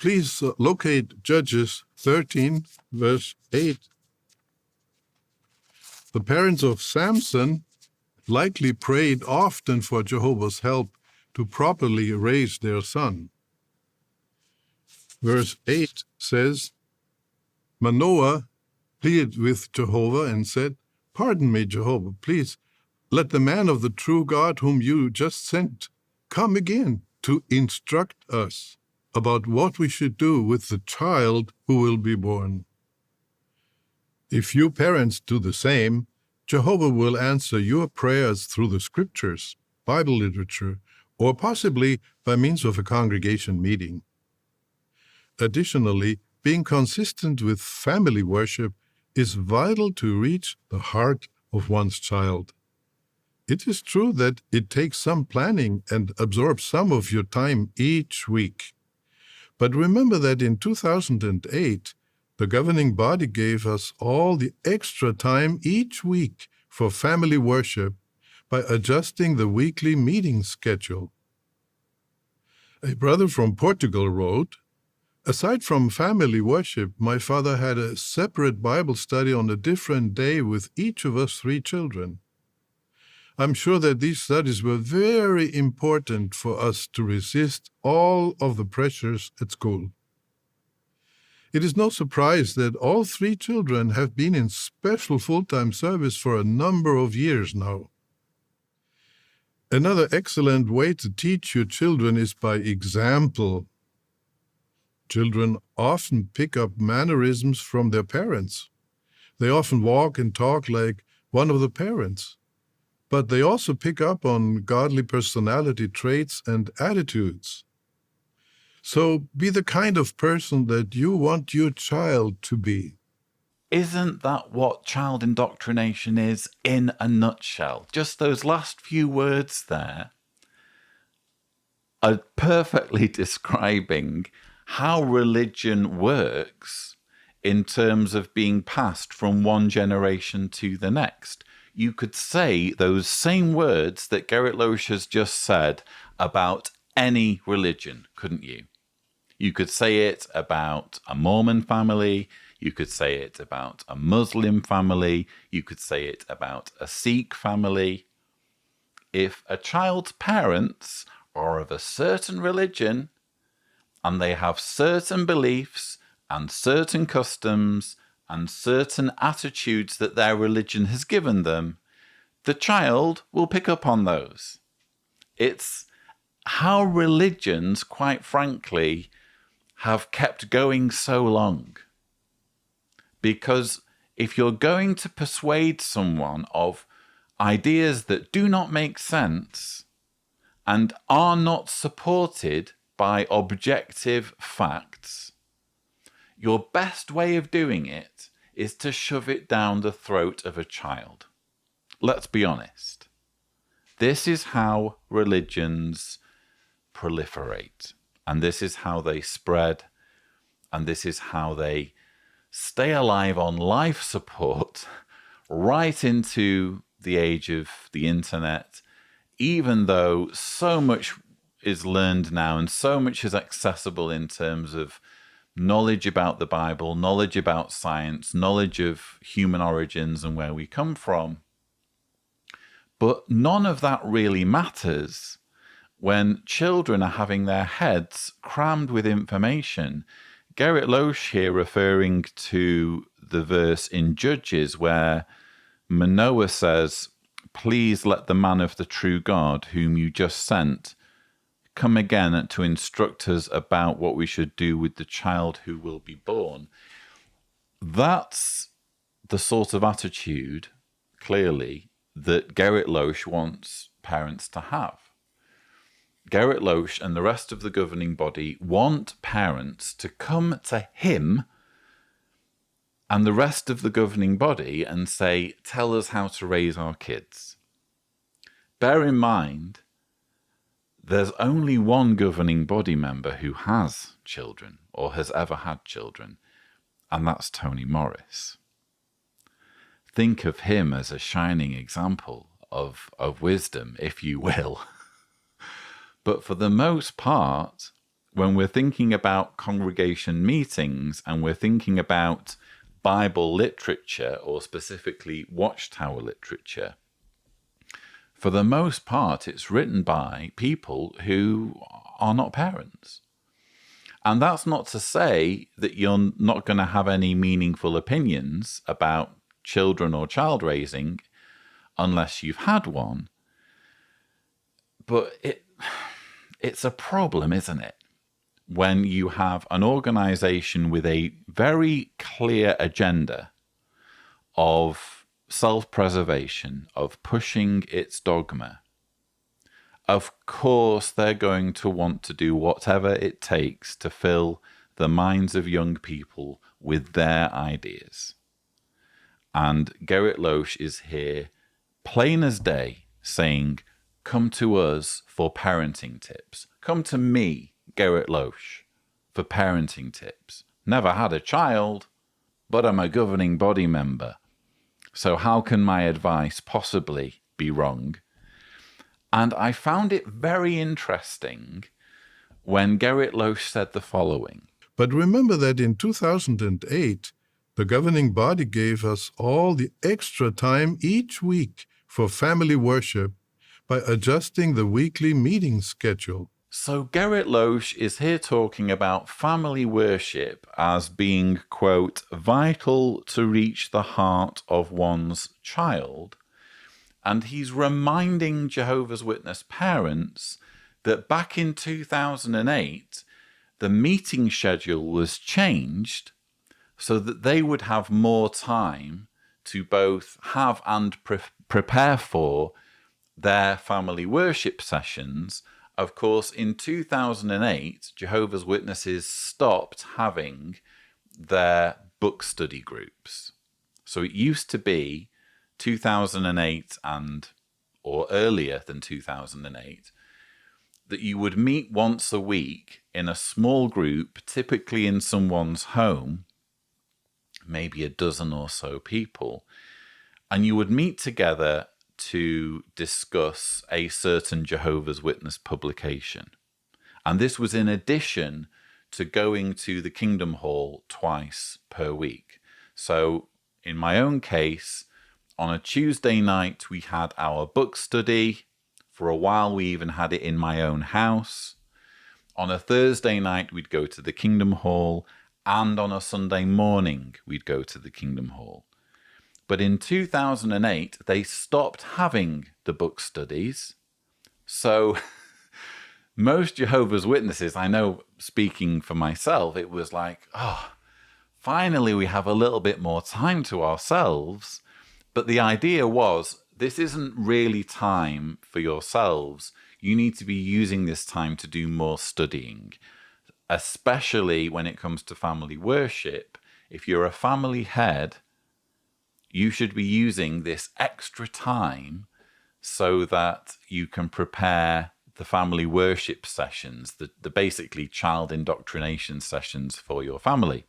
please locate Judges 13, verse 8. The parents of Samson likely prayed often for Jehovah's help to properly raise their son. Verse 8 says, Manoah pleaded with Jehovah and said, "Pardon me, Jehovah, please let the man of the true God whom you just sent come again to instruct us about what we should do with the child who will be born." If you parents do the same, Jehovah will answer your prayers through the scriptures, Bible literature, or possibly by means of a congregation meeting. Additionally, being consistent with family worship is vital to reach the heart of one's child. It is true that it takes some planning and absorbs some of your time each week. But remember that in 2008, the governing body gave us all the extra time each week for family worship by adjusting the weekly meeting schedule. A brother from Portugal wrote, "Aside from family worship, my father had a separate Bible study on a different day with each of us 3 children. I'm sure that these studies were very important for us to resist all of the pressures at school. It is no surprise that all 3 children have been in special full-time service for a number of years now." Another excellent way to teach your children is by example. Children often pick up mannerisms from their parents. They often walk and talk like one of the parents. But they also pick up on godly personality traits and attitudes. So be the kind of person that you want your child to be. Isn't that what child indoctrination is in a nutshell? Just those last few words there are perfectly describing how religion works in terms of being passed from one generation to the next. You could say those same words that Gerrit Lösch has just said about any religion, couldn't you? You could say it about a Mormon family, you could say it about a Muslim family, you could say it about a Sikh family. If a child's parents are of a certain religion, and they have certain beliefs and certain customs and certain attitudes that their religion has given them, the child will pick up on those. It's how religions, quite frankly, have kept going so long. Because if you're going to persuade someone of ideas that do not make sense and are not supported by objective facts, your best way of doing it is to shove it down the throat of a child. Let's be honest. This is how religions proliferate, and this is how they spread, and this is how they stay alive on life support right into the age of the internet, even though so much is learned now and so much is accessible in terms of knowledge about the Bible, knowledge about science, knowledge of human origins and where we come from. But none of that really matters when children are having their heads crammed with information. Gerrit Lösch here referring to the verse in Judges where Manoah says, "Please let the man of the true God whom you just sent come again to instruct us about what we should do with the child who will be born." That's the sort of attitude, clearly, that Gerrit Lösch wants parents to have. Gerrit Lösch and the rest of the governing body want parents to come to him and the rest of the governing body and say, "Tell us how to raise our kids." Bear in mind, there's only one governing body member who has children or has ever had children, and that's Tony Morris. Think of him as a shining example of wisdom, if you will. But for the most part, when we're thinking about congregation meetings and we're thinking about Bible literature, or specifically Watchtower literature, for the most part, it's written by people who are not parents. And that's not to say that you're not going to have any meaningful opinions about children or child raising unless you've had one. But it's a problem, isn't it? When you have an organization with a very clear agenda of self-preservation, of pushing its dogma. Of course, they're going to want to do whatever it takes to fill the minds of young people with their ideas. And Gerrit Lösch is here, plain as day, saying, come to us for parenting tips. Come to me, Gerrit Lösch, for parenting tips. Never had a child, but I'm a governing body member. So how can my advice possibly be wrong? And I found it very interesting when Gerrit Lösch said the following. But remember that in 2008, the governing body gave us all the extra time each week for family worship by adjusting the weekly meeting schedule. So Gerrit Lösch is here talking about family worship as being, quote, vital to reach the heart of one's child. And he's reminding Jehovah's Witness parents that back in 2008, the meeting schedule was changed so that they would have more time to both have and prepare for their family worship sessions. Of course, in 2008, Jehovah's Witnesses stopped having their book study groups. So it used to be 2008 or earlier than 2008, that you would meet once a week in a small group, typically in someone's home, maybe a dozen or so people, and you would meet together to discuss a certain Jehovah's Witness publication. And this was in addition to going to the Kingdom Hall twice per week. So in my own case, on a Tuesday night, we had our book study. For a while, we even had it in my own house. On a Thursday night, we'd go to the Kingdom Hall. And on a Sunday morning, we'd go to the Kingdom Hall. But in 2008, they stopped having the book studies. So most Jehovah's Witnesses, I know speaking for myself, it was like, finally we have a little bit more time to ourselves. But the idea was, this isn't really time for yourselves. You need to be using this time to do more studying, especially when it comes to family worship. If you're a family head, you should be using this extra time so that you can prepare the family worship sessions, the basically child indoctrination sessions for your family.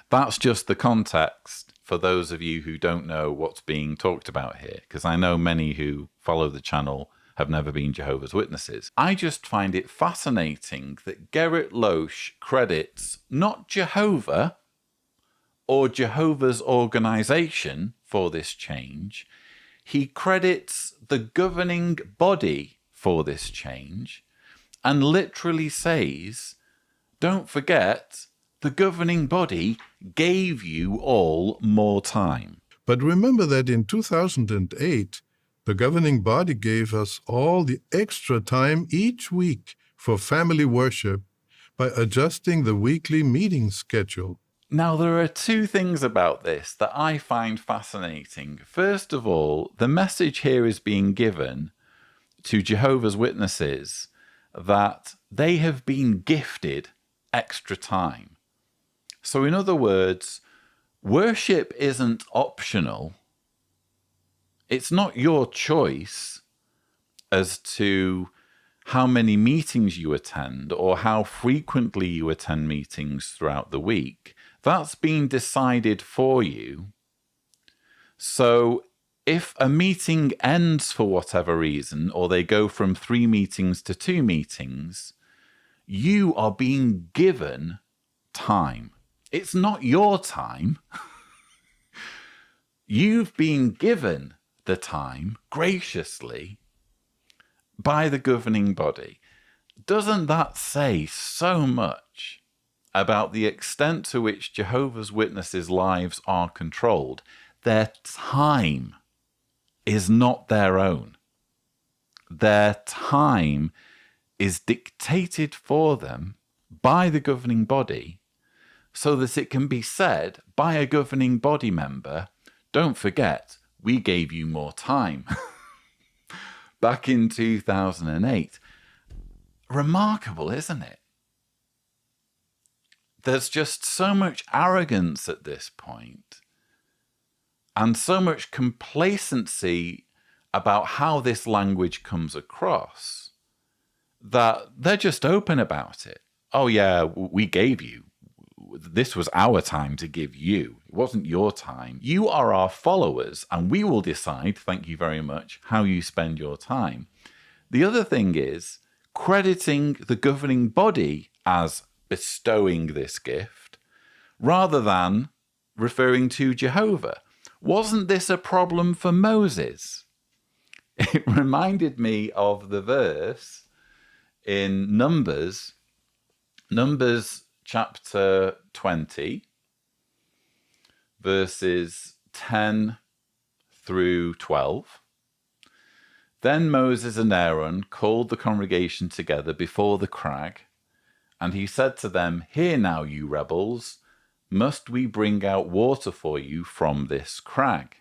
That's just the context for those of you who don't know what's being talked about here, because I know many who follow the channel have never been Jehovah's Witnesses. I just find it fascinating that Gerrit Lösch credits not Jehovah or Jehovah's organization for this change. He credits the governing body for this change and literally says, don't forget, the governing body gave you all more time. But remember that in 2008, the governing body gave us all the extra time each week for family worship by adjusting the weekly meeting schedule. Now, there are two things about this that I find fascinating. First of all, the message here is being given to Jehovah's Witnesses that they have been gifted extra time. So in other words, worship isn't optional. It's not your choice as to how many meetings you attend or how frequently you attend meetings throughout the week. That's been decided for you. So if a meeting ends for whatever reason, or they go from 3 meetings to 2 meetings, You are being given time. It's not your time. You've been given the time graciously by the governing body. Doesn't that say so much about the extent to which Jehovah's Witnesses' lives are controlled? Their time is not their own. Their time is dictated for them by the governing body so that it can be said by a governing body member, don't forget, we gave you more time. Back in 2008. Remarkable, isn't it? There's just so much arrogance at this point and so much complacency about how this language comes across that they're just open about it. Oh yeah, we gave you. This was our time to give you. It wasn't your time. You are our followers, and we will decide, thank you very much, how you spend your time. The other thing is crediting the governing body as bestowing this gift rather than referring to Jehovah. Wasn't this a problem for Moses? It reminded me of the verse in Numbers chapter 20, verses 10 through 12. Then Moses and Aaron called the congregation together before the crag, and he said to them, "Hear now, you rebels, must we bring out water for you from this crag?"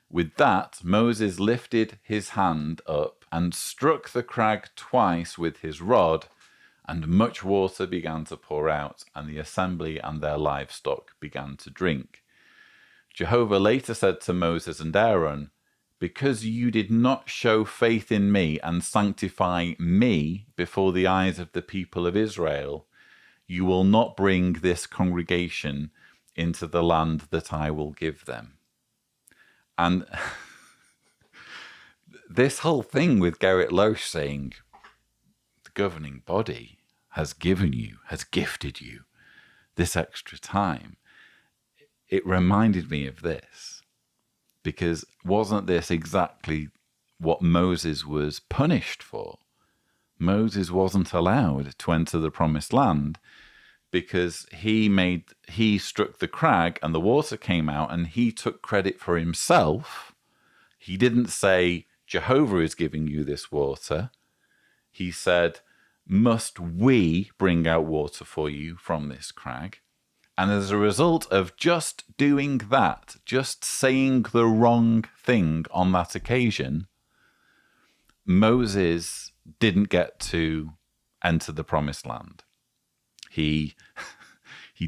With that, Moses lifted his hand up and struck the crag twice with his rod, and much water began to pour out, and the assembly and their livestock began to drink. Jehovah later said to Moses and Aaron, "Because you did not show faith in me and sanctify me before the eyes of the people of Israel, you will not bring this congregation into the land that I will give them." And this whole thing with Gerrit Lösch saying the governing body has gifted you this extra time, it reminded me of this, because wasn't this exactly what Moses was punished for? Moses wasn't allowed to enter the promised land because he struck the crag and the water came out, and he took credit for himself. He didn't say, Jehovah is giving you this water. He said, must we bring out water for you from this crag? And as a result of just doing that, just saying the wrong thing on that occasion, Moses didn't get to enter the promised land. He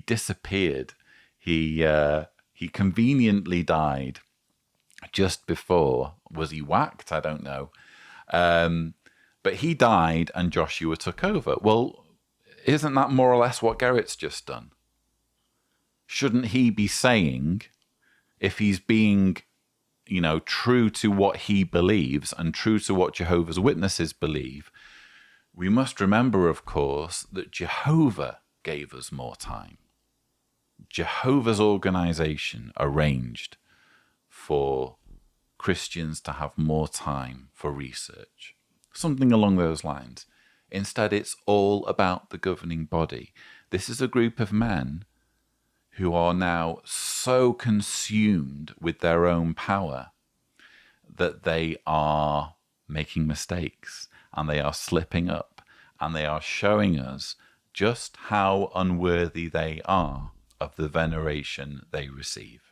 disappeared. He conveniently died just before. Was he whacked? I don't know. But he died and Joshua took over. Well, isn't that more or less what Gerrit's just done? Shouldn't he be saying, if he's being, true to what he believes and true to what Jehovah's Witnesses believe, we must remember, of course, that Jehovah gave us more time. Jehovah's organization arranged for Christians to have more time for research. Something along those lines. Instead, it's all about the governing body. This is a group of men who are now so consumed with their own power that they are making mistakes and they are slipping up and they are showing us just how unworthy they are of the veneration they receive.